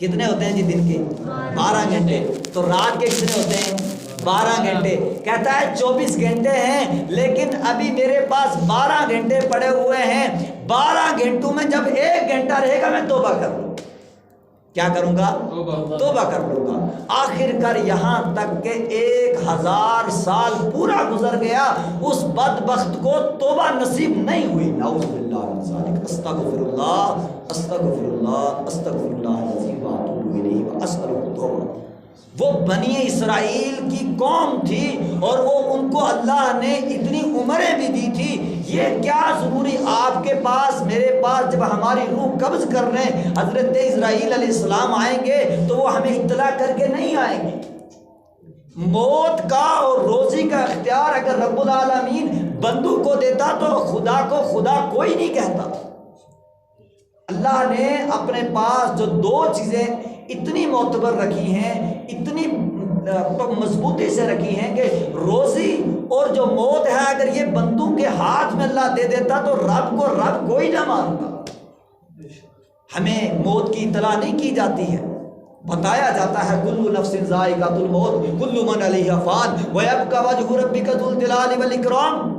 کتنے ہوتے ہیں جی دن کے؟ 12 گھنٹے. تو رات کے کتنے ہوتے ہیں؟ 12 گھنٹے. کہتا ہے 24 گھنٹے ہیں لیکن ابھی میرے پاس 12 گھنٹے پڑے ہوئے ہیں. 12 گھنٹوں میں جب 1 گھنٹہ رہے گا میں توبہ کر لوں. کیا کروں گا؟ توبہ کر لوں گا. آخر کر یہاں تک کہ 1000 سال پورا گزر گیا، اس بدبخت کو توبہ نصیب نہیں ہوئی. نعوذ باللہ من ذالک. استغفر اللہ استغفر اللہ استغفر اللہ العظیم واتوب الیہ واسألہ التوبہ. وہ بنی اسرائیل کی قوم تھی اور وہ ان کو اللہ نے اتنی عمریں بھی دی تھی. یہ کیا ضروری آپ کے پاس میرے پاس جب ہماری روح قبض کرنے حضرت اسرائیل علیہ السلام آئیں گے تو وہ ہمیں اطلاع کر کے نہیں آئیں گے. موت کا اور روزی کا اختیار اگر رب العالمین بندوں کو دیتا تو خدا کو خدا کوئی نہیں کہتا. اللہ نے اپنے پاس جو 2 چیزیں اتنی معتبر رکھی ہیں، اتنی مضبوطی سے رکھی ہیں کہ روزی اور جو موت ہے اگر یہ بندوں کے ہاتھ میں اللہ دے دیتا تو رب کو رب کوئی نہ مانتا. ہمیں موت کی اطلاع نہیں کی جاتی ہے. بتایا جاتا ہے کل نفس ذائقۃ الموت کل من علیہا فان ویبقی وجہ ربک ذو الجلال والاکرام.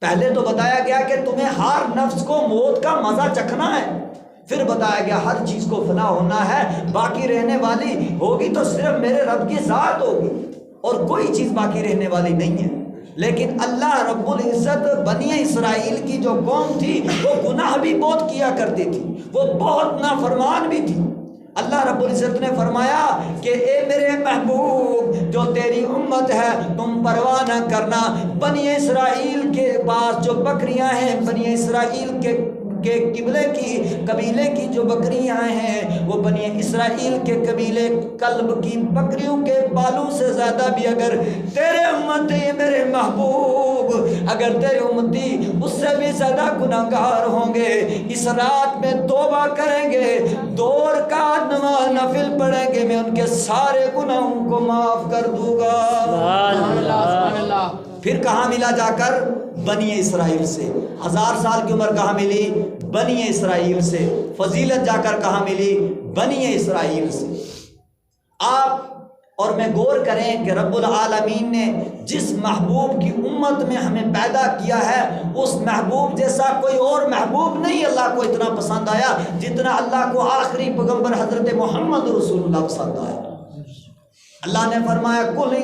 پہلے تو بتایا گیا کہ تمہیں ہر نفس کو موت کا مزہ چکھنا ہے، پھر بتایا گیا ہر چیز کو فنا ہونا ہے، باقی رہنے والی ہوگی تو صرف میرے رب کی ذات ہوگی اور کوئی چیز باقی رہنے والی نہیں ہے. لیکن اللہ رب العزت بنی اسرائیل کی جو قوم تھی وہ گناہ بھی بہت کیا کرتی تھی، وہ بہت نافرمان بھی تھی. اللہ رب العزت نے فرمایا کہ اے میرے محبوب جو تیری امت ہے تم پرواہ نہ کرنا. بنی اسرائیل کے پاس جو بکریاں ہیں، بنی اسرائیل کے قبیلے کی جو بکریاں ہیں وہ بنی اسرائیل کے قبیلے کلب کی بکریوں کے بالوں سے زیادہ بھی اگر تیرے امتی میرے محبوب اگر تیرے امتی اس سے بھی زیادہ گناہگار ہوں گے، اس رات میں توبہ کریں گے، 2 رکعت نماز نفل پڑھیں گے، میں ان کے سارے گناہوں کو معاف کر دوں گا. سبحان اللہ. پھر کہاں ملا جا کر؟ بنی اسرائیل سے. 1000 سال کی عمر کہاں ملی؟ بنی اسرائیل سے. فضیلت جا کر کہاں ملی؟ بنی اسرائیل سے. آپ اور میں غور کریں کہ رب العالمین نے جس محبوب کی امت میں ہمیں پیدا کیا ہے اس محبوب جیسا کوئی اور محبوب نہیں اللہ کو اتنا پسند آیا جتنا اللہ کو آخری پیغمبر حضرت محمد رسول اللہ پسند آیا. اللہ نے فرمایا کل